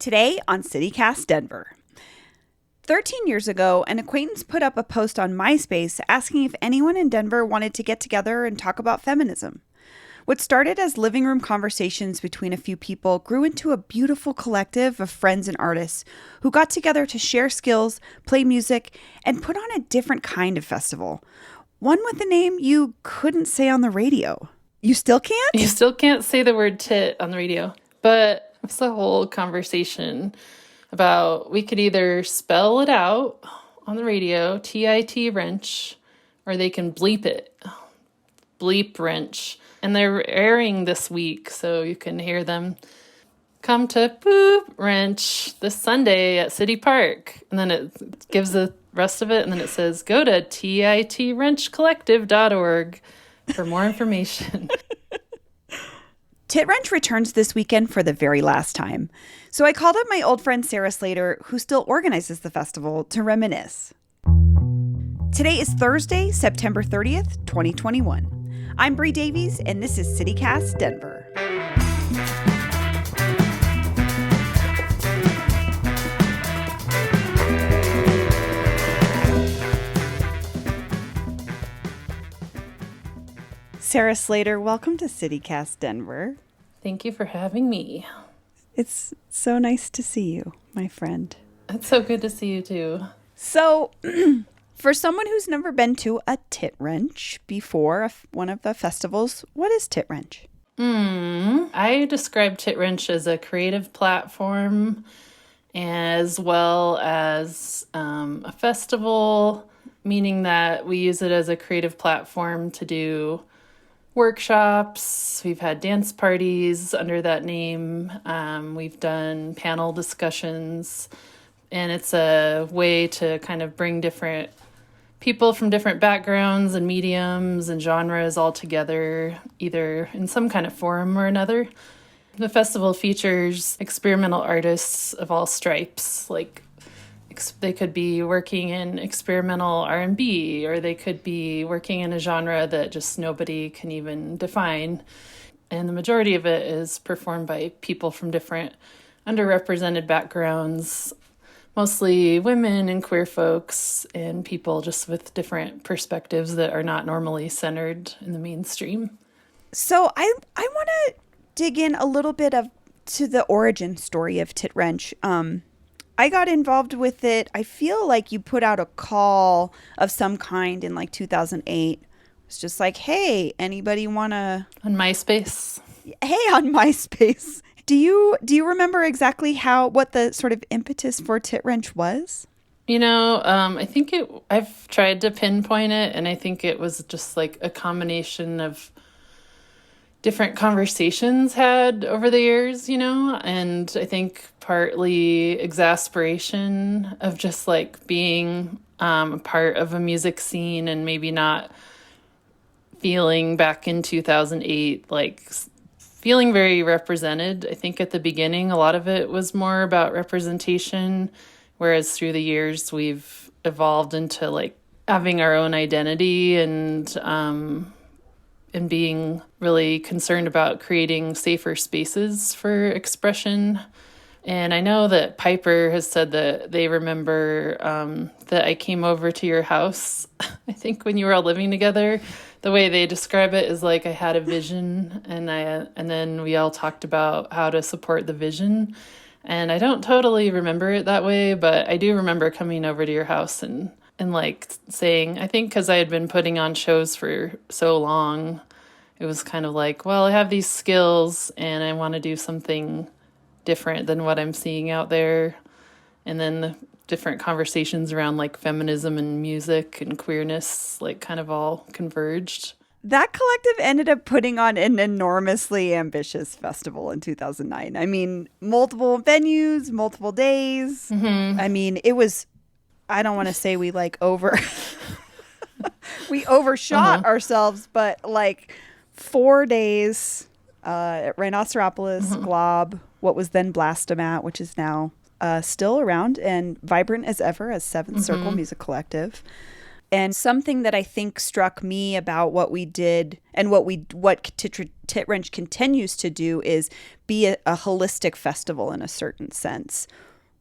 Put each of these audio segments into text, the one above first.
Today on CityCast Denver. 13 years ago, an acquaintance put up a post on MySpace asking if anyone in Denver wanted to get together and talk about feminism. What started as living room conversations between a few people grew into a beautiful collective of friends and artists who got together to share skills, play music, and put on a different kind of festival. One with a name you couldn't say on the radio. You still can't? You still can't say the word tit on the radio. But it's a whole conversation about we could either spell it out on the radio, Titwrench, or they can bleep it, bleep wrench. And they're airing this week, so you can hear them. Come to Boop Wrench this Sunday at City Park. And then it gives the rest of it, and then it says, go to titwrenchcollective.org for more information. Titwrench returns this weekend for the very last time. So I called up my old friend Sarah Slater, who still organizes the festival, to reminisce. Today is Thursday, September 30th, 2021. I'm Bree Davies, and this is CityCast Denver. Sarah Slater, welcome to CityCast Denver. Thank you for having me. It's so nice to see you, my friend. It's so good to see you too. So, for someone who's never been to a Titwrench before, one of the festivals, what is Titwrench? I describe Titwrench as a creative platform as well as a festival, meaning that we use it as a creative platform to do workshops. We've had dance parties under that name. We've done panel discussions, and it's a way to kind of bring different people from different backgrounds and mediums and genres all together, either in some kind of forum or another. The festival features experimental artists of all stripes, like they could be working in experimental R&B, or they could be working in a genre that just nobody can even define. And the majority of it is performed by people from different underrepresented backgrounds, mostly women and queer folks, and people just with different perspectives that are not normally centered in the mainstream. So I want to dig in a little bit to the origin story of Titwrench. I got involved with it. I feel like you put out a call of some kind in like 2008. It's just like, hey, anybody want to... On MySpace. Hey, on MySpace. Do you remember exactly what the sort of impetus for Titwrench was? You know, I think I've tried to pinpoint it, and I think it was just like a combination of different conversations had over the years, you know, and I think partly exasperation of just like being a part of a music scene and maybe not feeling back in 2008, like feeling very represented. I think at the beginning, a lot of it was more about representation, whereas through the years, we've evolved into like having our own identity and being really concerned about creating safer spaces for expression. And I know that Piper has said that they remember that I came over to your house, I think when you were all living together. The way they describe it is like I had a vision, and then we all talked about how to support the vision. And I don't totally remember it that way, but I do remember coming over to your house and like saying, I think because I had been putting on shows for so long, it was kind of like, well, I have these skills and I want to do something different than what I'm seeing out there. And then the different conversations around like feminism and music and queerness like kind of all converged. That collective ended up putting on an enormously ambitious festival in 2009. I mean, multiple venues, multiple days. Mm-hmm. I mean, it was, I don't want to say we like we overshot ourselves, but like 4 days at Rhinoceropolis, Glob, what was then Blastomat, which is now still around and vibrant as ever as Seventh Circle Music Collective. And something that I think struck me about what we did and what Titwrench continues to do is be a holistic festival in a certain sense.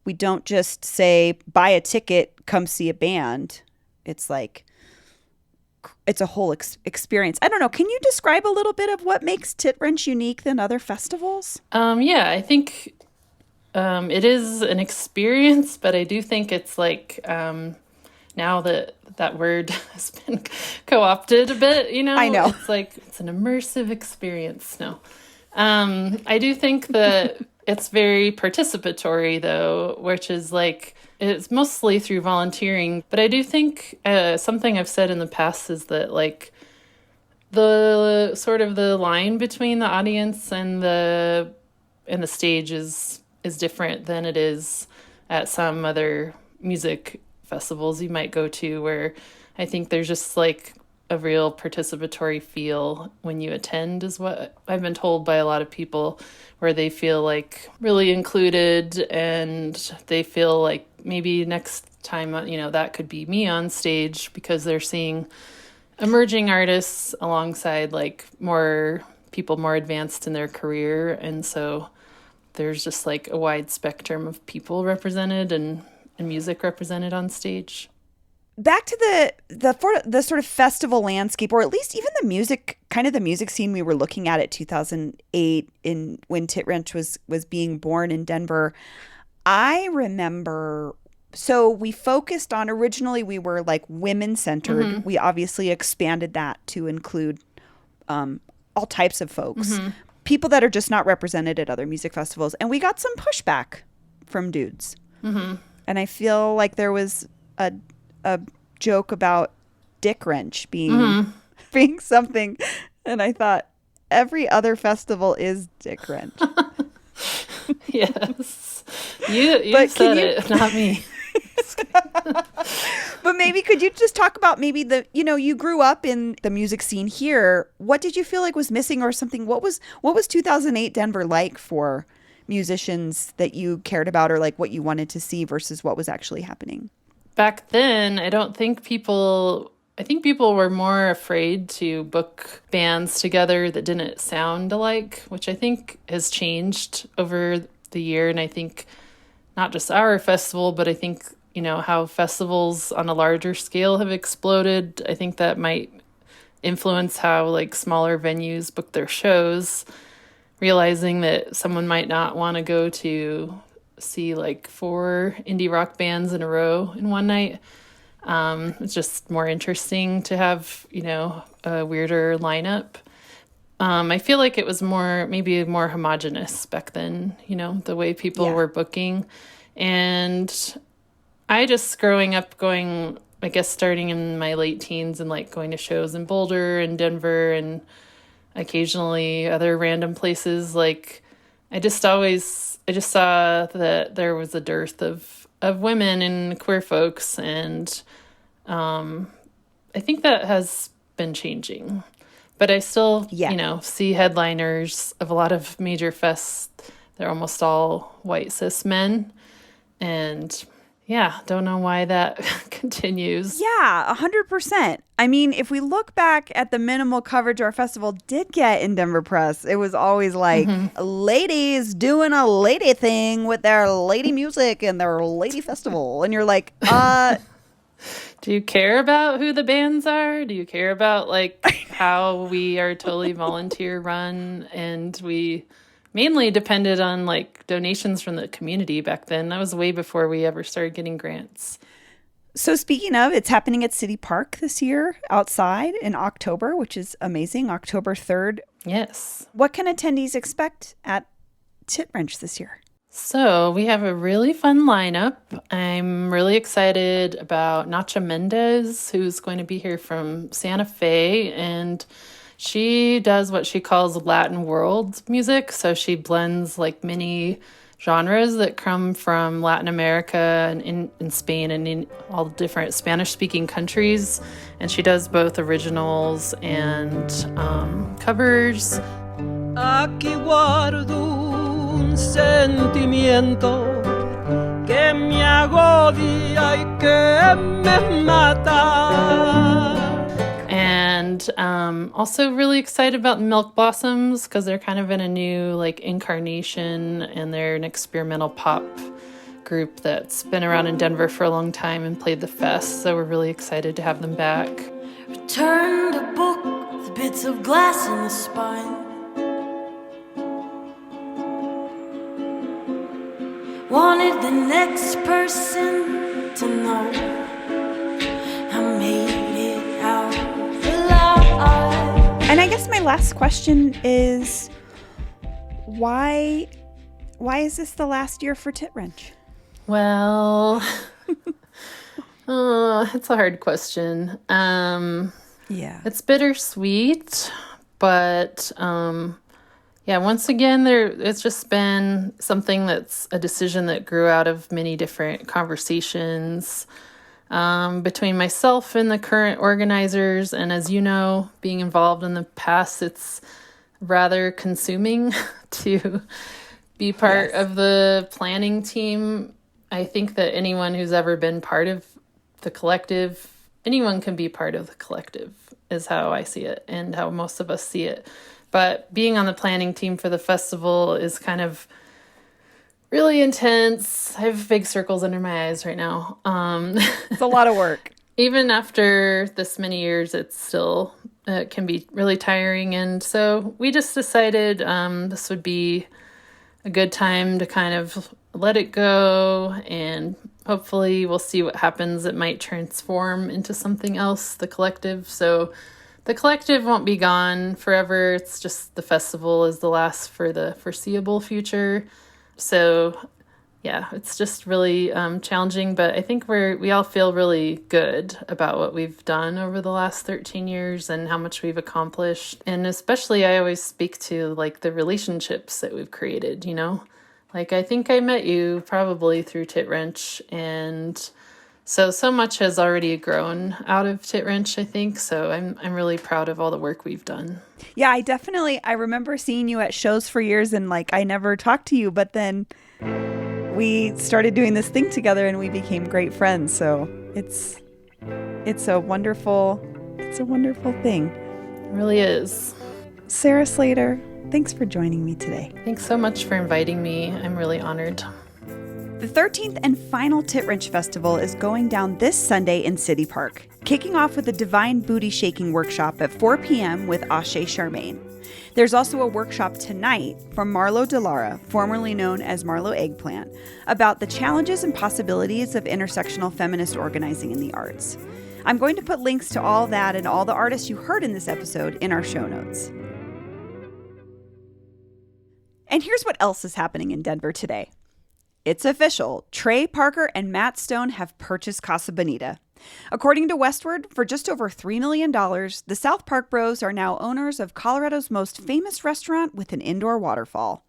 We don't just say, buy a ticket, come see a band. It's like, it's a whole experience. I don't know. Can you describe a little bit of what makes Titwrench unique than other festivals? Yeah, I think it is an experience, but I do think it's like, now that word has been co-opted a bit, I know. It's like, it's an immersive experience. No. I do think that it's very participatory, though, which is like, it's mostly through volunteering. But I do think something I've said in the past is that, like, the sort of the line between the audience and the stage is different than it is at some other music festivals you might go to, where I think there's just like a real participatory feel when you attend, is what I've been told by a lot of people, where they feel like really included and they feel like maybe next time, that could be me on stage, because they're seeing emerging artists alongside like more people more advanced in their career. And so there's just like a wide spectrum of people represented and music represented on stage. Back to the sort of festival landscape, or at least even the music scene we were looking at 2008 when Titwrench was being born in Denver. I remember, so we focused on, originally we were like women centered. Mm-hmm. We obviously expanded that to include all types of folks, mm-hmm. people that are just not represented at other music festivals. And we got some pushback from dudes. Mm-hmm. And I feel like there was a joke about dick wrench being something, and I thought every other festival is dick wrench. Yes, you said it, not me. But maybe could you just talk about maybe you grew up in the music scene here. What did you feel like was missing or something? What was 2008 Denver like for musicians that you cared about, or like what you wanted to see versus what was actually happening? Back then, I think people were more afraid to book bands together that didn't sound alike, which I think has changed over the year. And I think not just our festival, but I think, how festivals on a larger scale have exploded. I think that might influence how like smaller venues book their shows, realizing that someone might not want to go to see like 4 indie rock bands in a row in one night. It's just more interesting to have, a weirder lineup. I feel like it was maybe more homogenous back then, the way people were booking. And I just growing up going, I guess starting in my late teens and like going to shows in Boulder and Denver and occasionally other random places, like I just saw that there was a dearth of women and queer folks, and I think that has been changing. But I still, see headliners of a lot of major fests. They're almost all white cis men, and don't know why that continues. Yeah, 100%. I mean, if we look back at the minimal coverage our festival did get in Denver press, it was always like ladies doing a lady thing with their lady music and their lady festival. And you're like, do you care about who the bands are? Do you care about like how we are totally volunteer run, and we mainly depended on like donations from the community back then? That was way before we ever started getting grants. So speaking of, it's happening at City Park this year outside in October, which is amazing. October 3rd. Yes. What can attendees expect at Titwrench this year? So we have a really fun lineup. I'm really excited about Nacha Mendez, who's going to be here from Santa Fe, and she does what she calls Latin world music. So she blends like many genres that come from Latin America and in Spain and in all the different Spanish-speaking countries. And she does both originals and covers. Aquí guardo un sentimiento que que me agobia y que me mata. And also really excited about Milk Blossoms because they're kind of in a new incarnation, and they're an experimental pop group that's been around in Denver for a long time and played the fest. So we're really excited to have them back. Return to book the bits of glass in the spine. Wanted the next person to know I made it out alive. And I guess my last question is, why is this the last year for Titwrench? Well, it's a hard question. Yeah. It's bittersweet, but once again, it's just been something that's a decision that grew out of many different conversations between myself and the current organizers. And as you know, being involved in the past, it's rather consuming to be part of the planning team. I think that anyone who's ever been part of the collective, anyone can be part of the collective, is how I see it and how most of us see it. But being on the planning team for the festival is kind of really intense. I have big circles under my eyes right now. It's a lot of work. Even after this many years, it's still, it can be really tiring. And so we just decided this would be a good time to kind of let it go, and hopefully we'll see what happens. It might transform into something else, the collective. So the collective won't be gone forever. It's just the festival is the last for the foreseeable future. So yeah, it's just really challenging, but I think we all feel really good about what we've done over the last 13 years and how much we've accomplished. And especially I always speak to the relationships that we've created, I think I met you probably through Titwrench, and so much has already grown out of Titwrench, I think. So I'm really proud of all the work we've done. Yeah, I remember seeing you at shows for years, and I never talked to you, but then we started doing this thing together and we became great friends. So it's a wonderful thing. It really is. Sarah Slater, thanks for joining me today. Thanks so much for inviting me. I'm really honored. The 13th and final Titwrench Festival is going down this Sunday in City Park, kicking off with a Divine Booty Shaking workshop at 4 p.m. with Ashe Charmaine. There's also a workshop tonight from Marlo Delara, formerly known as Marlo Eggplant, about the challenges and possibilities of intersectional feminist organizing in the arts. I'm going to put links to all that and all the artists you heard in this episode in our show notes. And here's what else is happening in Denver today. It's official. Trey Parker and Matt Stone have purchased Casa Bonita. According to Westward, for just over $3 million, the South Park Bros are now owners of Colorado's most famous restaurant with an indoor waterfall.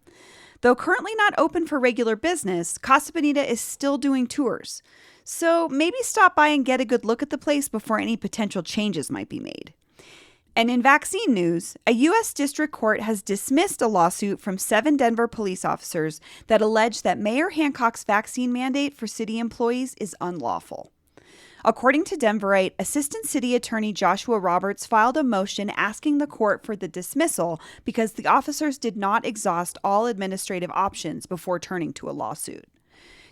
Though currently not open for regular business, Casa Bonita is still doing tours. So maybe stop by and get a good look at the place before any potential changes might be made. And in vaccine news, a U.S. District Court has dismissed a lawsuit from 7 Denver police officers that allege that Mayor Hancock's vaccine mandate for city employees is unlawful. According to Denverite, Assistant City Attorney Joshua Roberts filed a motion asking the court for the dismissal because the officers did not exhaust all administrative options before turning to a lawsuit.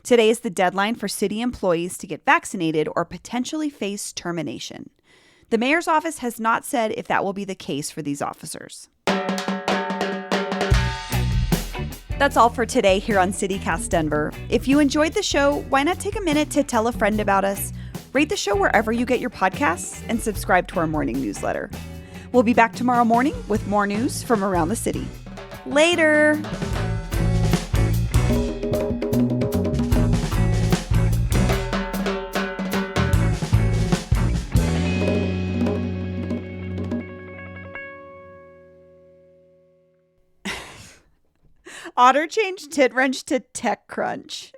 Today is the deadline for city employees to get vaccinated or potentially face termination. The mayor's office has not said if that will be the case for these officers. That's all for today here on CityCast Denver. If you enjoyed the show, why not take a minute to tell a friend about us, rate the show wherever you get your podcasts, and subscribe to our morning newsletter. We'll be back tomorrow morning with more news from around the city. Later! Otter changed Titwrench to TechCrunch.